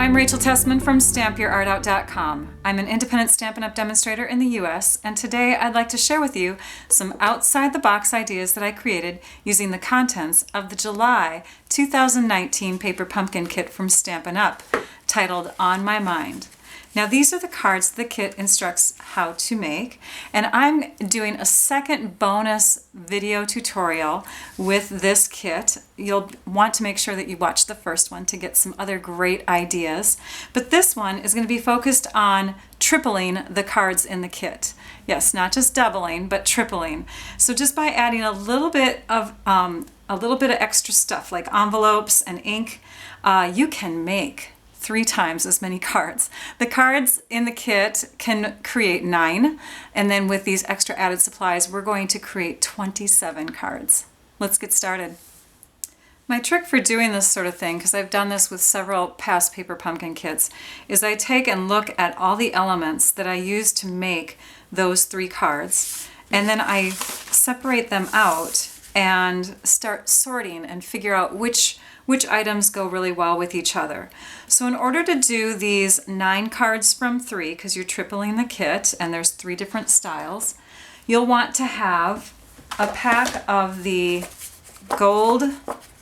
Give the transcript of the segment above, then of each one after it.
I'm Rachel Tessman from StampYourArtOut.com. I'm an independent Stampin' Up! Demonstrator in the US, and today I'd like to share with you some outside-the-box ideas that I created using the contents of the July 2019 Paper Pumpkin Kit from Stampin' Up! Titled On My Mind. Now these are the cards the kit instructs how to make, and I'm doing a second bonus video tutorial with this kit. You'll want to make sure that you watch the first one to get some other great ideas, but this one is going to be focused on tripling the cards in the kit. Yes, not just doubling, but tripling. So just by adding a little bit of extra stuff like envelopes and ink, you can make 3 times as many cards. The cards in the kit can create 9, and then with these extra added supplies, we're going to create 27 cards. Let's get started. My trick for doing this sort of thing, because I've done this with several past Paper Pumpkin kits, is I take and look at all the elements that I use to make those 3 cards, and then I separate them out and start sorting and figure out which items go really well with each other. So in order to do these 9 cards from 3, because you're tripling the kit and there's 3 different styles, you'll want to have a pack of the gold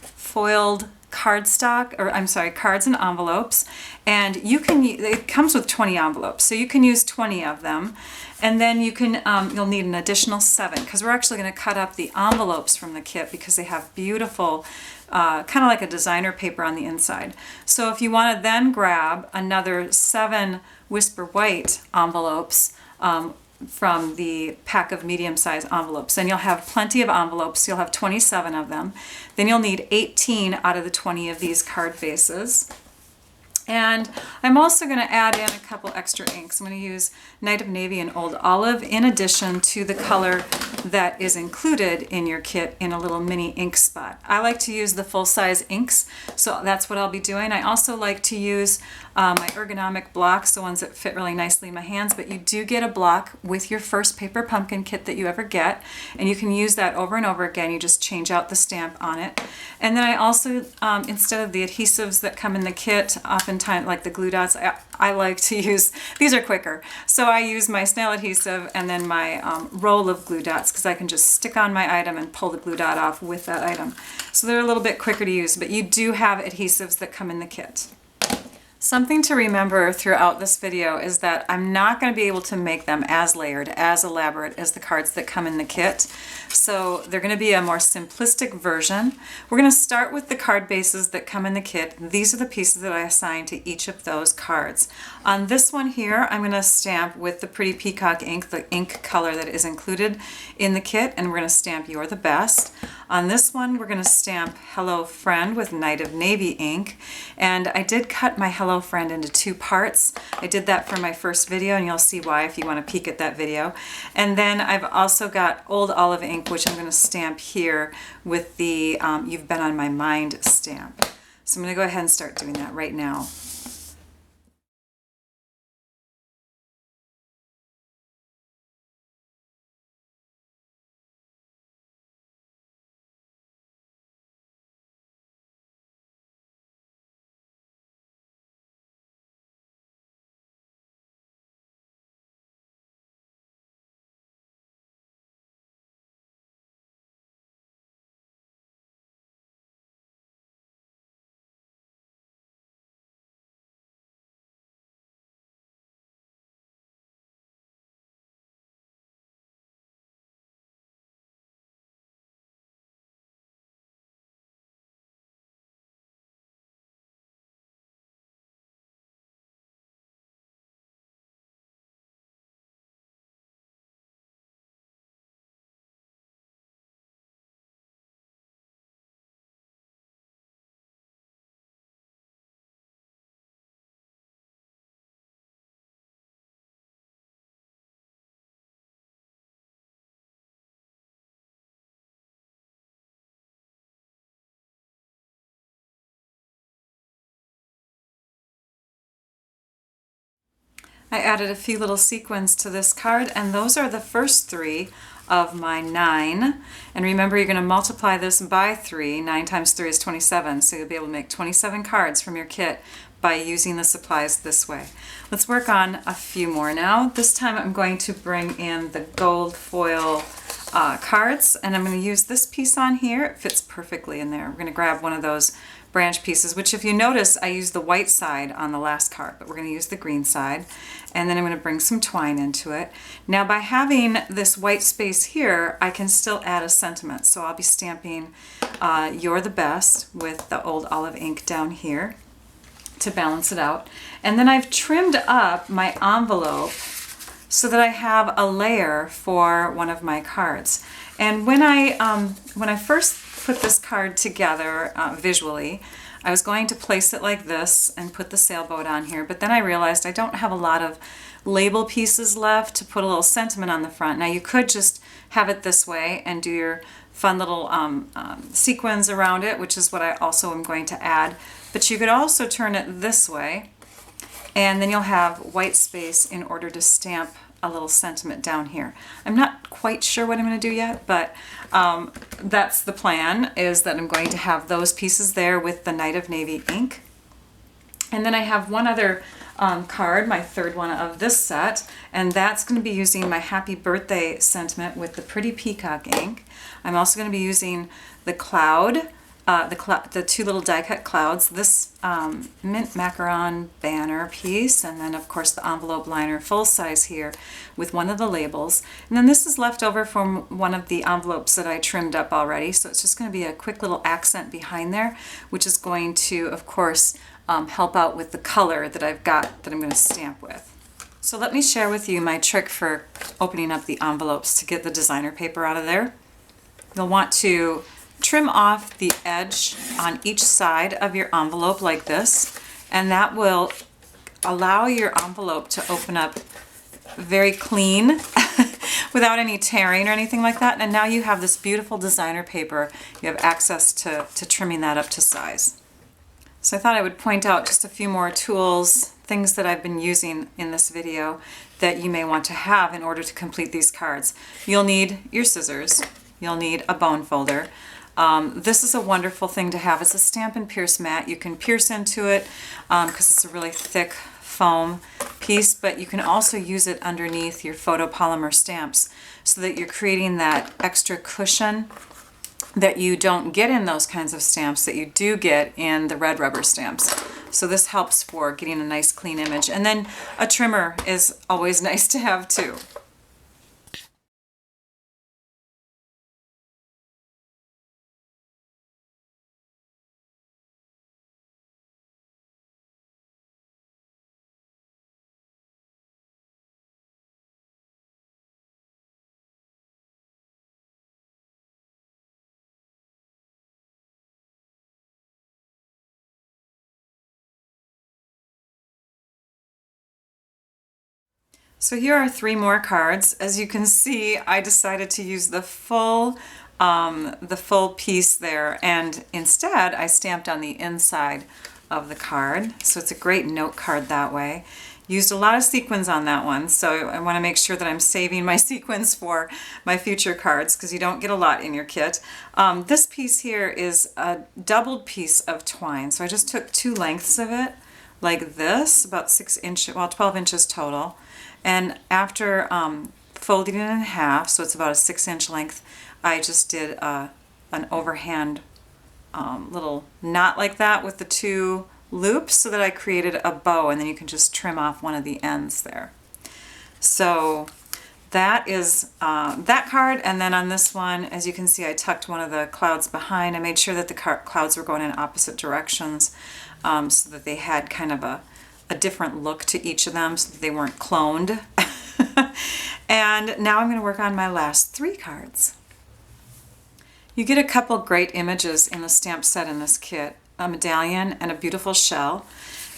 foiled cardstock, or I'm sorry, cards and envelopes, and it comes with 20 envelopes, so you can use 20 of them, and then you can you'll need an additional 7, because we're actually going to cut up the envelopes from the kit because they have beautiful kind of like a designer paper on the inside. So if you want to then grab another 7 Whisper White envelopes from the pack of medium-sized envelopes, then you'll have plenty of envelopes. You'll have 27 of them. Then you'll need 18 out of the 20 of these card bases. And I'm also going to add in a couple extra inks. I'm going to use Night of Navy and Old Olive in addition to the color that is included in your kit in a little mini ink spot. I like to use the full-size inks, so that's what I'll be doing. I also like to use my ergonomic blocks, the ones that fit really nicely in my hands, but you do get a block with your first Paper Pumpkin kit that you ever get, and you can use that over and over again. You just change out the stamp on it. And then I also, instead of the adhesives that come in the kit, oftentimes like the glue dots, I like to use, these are quicker, so I use my snail adhesive and then my roll of glue dots, because I can just stick on my item and pull the glue dot off with that item. So they're a little bit quicker to use, but you do have adhesives that come in the kit. Something to remember throughout this video is that I'm not going to be able to make them as layered, as elaborate as the cards that come in the kit. So they're going to be a more simplistic version. We're going to start with the card bases that come in the kit. These are the pieces that I assign to each of those cards. On this one here, I'm going to stamp with the Pretty Peacock ink, the ink color that is included in the kit, and we're going to stamp You're the Best. On this one, we're going to stamp Hello Friend with Night of Navy ink, and I did cut my Hello Friend into 2 parts. I did that for my first video, and you'll see why if you want to peek at that video. And then I've also got Old Olive ink, which I'm going to stamp here with the You've Been on My Mind stamp. So I'm going to go ahead and start doing that right now. I added a few little sequins to this card, and those are the first 3 of my 9. And remember, you're going to multiply this by 3. 9 times 3 is 27, so you'll be able to make 27 cards from your kit by using the supplies this way. Let's work on a few more now. This time I'm going to bring in the gold foil cards, and I'm going to use this piece on here. It fits perfectly in there. We're going to grab one of those branch pieces, which if you notice, I used the white side on the last card, but we're going to use the green side. And then I'm going to bring some twine into it. Now by having this white space here, I can still add a sentiment. So I'll be stamping You're the Best with the old olive ink down here to balance it out. And then I've trimmed up my envelope so that I have a layer for one of my cards. And when I first put this card together visually, I was going to place it like this and put the sailboat on here, but then I realized I don't have a lot of label pieces left to put a little sentiment on the front. Now you could just have it this way and do your fun little sequins around it, which is what I also am going to add. But you could also turn it this way, and then you'll have white space in order to stamp a little sentiment down here. I'm not quite sure what I'm going to do yet, but that's the plan, is that I'm going to have those pieces there with the Night of Navy ink. And then I have one other card, my third one of this set, and that's going to be using my Happy Birthday sentiment with the Pretty Peacock ink. I'm also going to be using the cloud, the two little die cut clouds, this mint macaron banner piece, and then of course the envelope liner full size here with one of the labels. And then this is left over from one of the envelopes that I trimmed up already, so it's just going to be a quick little accent behind there, which is going to, of course, help out with the color that I've got that I'm going to stamp with. So let me share with you my trick for opening up the envelopes to get the designer paper out of there. You'll want to trim off the edge on each side of your envelope like this, and that will allow your envelope to open up very clean without any tearing or anything like that. And now you have this beautiful designer paper. You have access to trimming that up to size. So I thought I would point out just a few more tools, things that I've been using in this video that you may want to have in order to complete these cards. You'll need your scissors. You'll need a bone folder. This is a wonderful thing to have. It's a Stampin' Pierce mat. You can pierce into it because it's a really thick foam piece, but you can also use it underneath your photopolymer stamps so that you're creating that extra cushion that you don't get in those kinds of stamps that you do get in the red rubber stamps. So this helps for getting a nice clean image. And then a trimmer is always nice to have too. So here are 3 more cards. As you can see, I decided to use the full piece there, and instead I stamped on the inside of the card. So it's a great note card that way. Used a lot of sequins on that one, so I want to make sure that I'm saving my sequins for my future cards because you don't get a lot in your kit. This piece here is a doubled piece of twine, so I just took 2 lengths of it like this, about 6 inches, well 12 inches total. And after folding it in half, so it's about a 6-inch length, I just did an overhand little knot like that with the 2 loops so that I created a bow, and then you can just trim off one of the ends there. So that is that card, and then on this one, as you can see, I tucked one of the clouds behind. I made sure that the clouds were going in opposite directions so that they had kind of a different look to each of them so that they weren't cloned. And now I'm going to work on my last 3 cards. You get a couple great images in the stamp set in this kit, a medallion and a beautiful shell,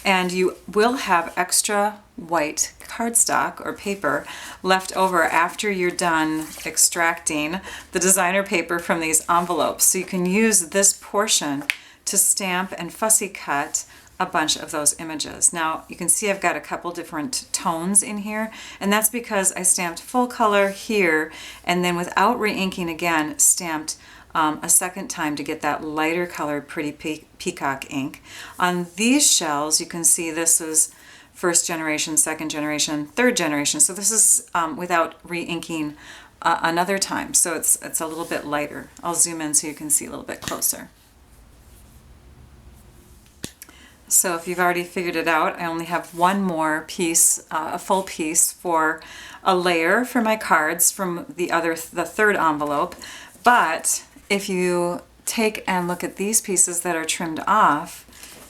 and you will have extra white cardstock or paper left over after you're done extracting the designer paper from these envelopes. So you can use this portion to stamp and fussy cut a bunch of those images. Now you can see I've got a couple different tones in here, and that's because I stamped full color here and then without re-inking again stamped a second time to get that lighter colored pretty peacock ink. On these shells, you can see this is first generation, second generation, third generation. So this is without re-inking another time. So it's a little bit lighter. I'll zoom in so you can see a little bit closer. So if you've already figured it out, I only have one more piece, a full piece for a layer for my cards from the third envelope. But if you take and look at these pieces that are trimmed off,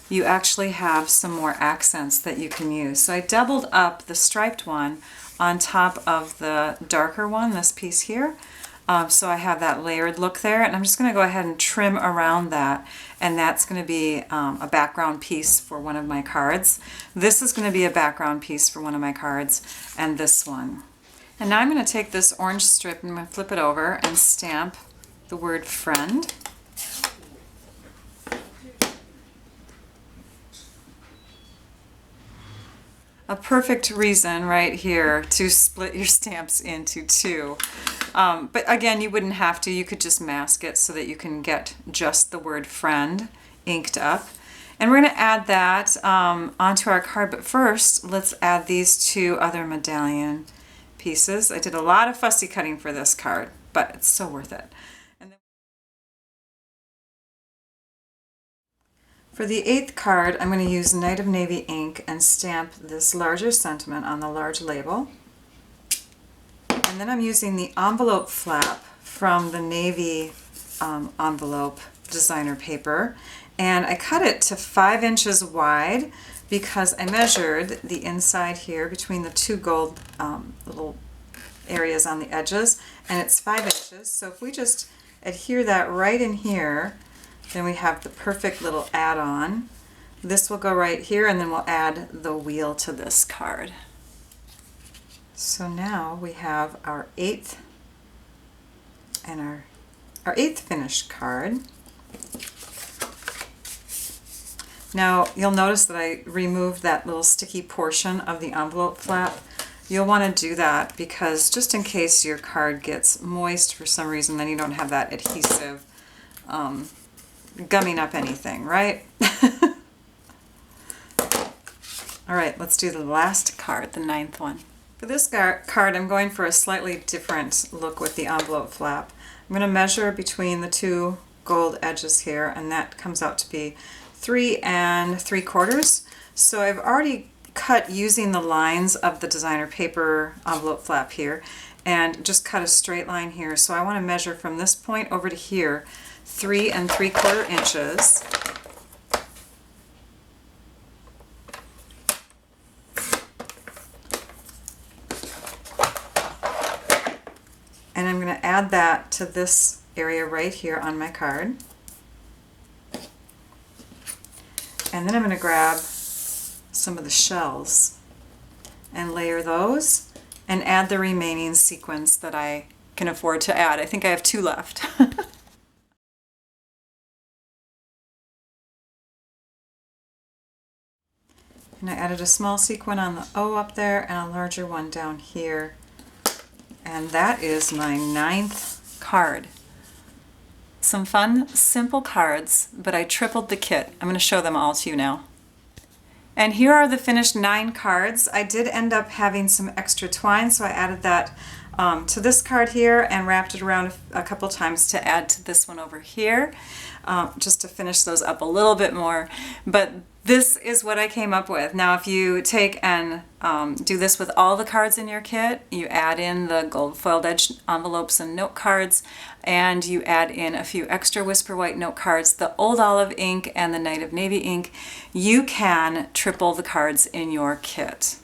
you actually have some more accents that you can use. So I doubled up the striped one on top of the darker one, this piece here. So I have that layered look there, and I'm just going to go ahead and trim around that, and that's going to be a background piece for one of my cards. This is going to be a background piece for one of my cards, and this one. And now I'm going to take this orange strip and I'm going to flip it over and stamp the word friend. A perfect reason right here to split your stamps into two. But again, you wouldn't have to. You could just mask it so that you can get just the word friend inked up. And we're going to add that onto our card. But first, let's add these two other medallion pieces. I did a lot of fussy cutting for this card, but it's so worth it. For the 8th card, I'm going to use Night of Navy ink and stamp this larger sentiment on the large label. And then I'm using the envelope flap from the navy envelope designer paper. And I cut it to 5 inches wide because I measured the inside here between the two gold little areas on the edges, and it's 5 inches. So if we just adhere that right in here, then we have the perfect little add-on. This will go right here, and then we'll add the wheel to this card. So now we have our 8th and our 8th finished card. Now you'll notice that I removed that little sticky portion of the envelope flap. You'll want to do that because just in case your card gets moist for some reason, then you don't have that adhesive gumming up anything, right? All right, let's do the last card, the 9th one. For this card, I'm going for a slightly different look with the envelope flap. I'm going to measure between the two gold edges here, and that comes out to be 3 3/4. So I've already cut using the lines of the designer paper envelope flap here, and just cut a straight line here. So I want to measure from this point over to here 3 3/4 inches. And I'm going to add that to this area right here on my card. And then I'm going to grab some of the shells and layer those and add the remaining sequins that I can afford to add. I think I have 2 left. And I added a small sequin on the O up there and a larger one down here. And that is my 9th card. Some fun, simple cards, but I tripled the kit. I'm going to show them all to you now. And here are the finished 9 cards. I did end up having some extra twine, so I added that to this card here and wrapped it around a couple times to add to this one over here, just to finish those up a little bit more. But this is what I came up with. Now if you take and do this with all the cards in your kit, you add in the gold foiled edge envelopes and note cards, and you add in a few extra Whisper White note cards, the Old Olive ink and the Night of Navy ink, you can triple the cards in your kit.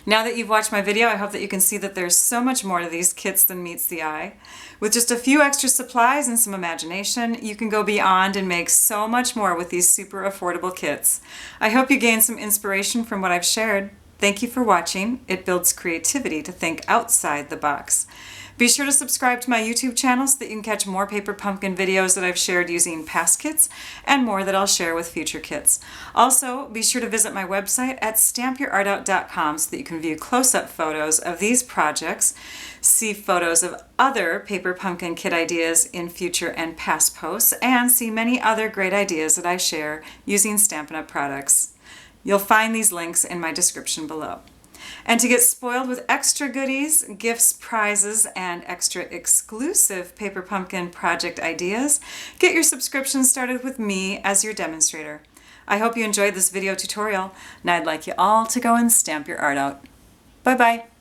Now that you've watched my video, I hope that you can see that there's so much more to these kits than meets the eye. With just a few extra supplies and some imagination, you can go beyond and make so much more with these super affordable kits. I hope you gained some inspiration from what I've shared. Thank you for watching. It builds creativity to think outside the box. Be sure to subscribe to my YouTube channel so that you can catch more paper pumpkin videos that I've shared using past kits and more that I'll share with future kits. Also, be sure to visit my website at stampyourartout.com so that you can view close-up photos of these projects, see photos of other paper pumpkin kit ideas in future and past posts, and see many other great ideas that I share using Stampin' Up! Products. You'll find these links in my description below. And to get spoiled with extra goodies, gifts, prizes, and extra exclusive paper pumpkin project ideas, get your subscription started with me as your demonstrator. I hope you enjoyed this video tutorial, and I'd like you all to go and stamp your art out. Bye-bye.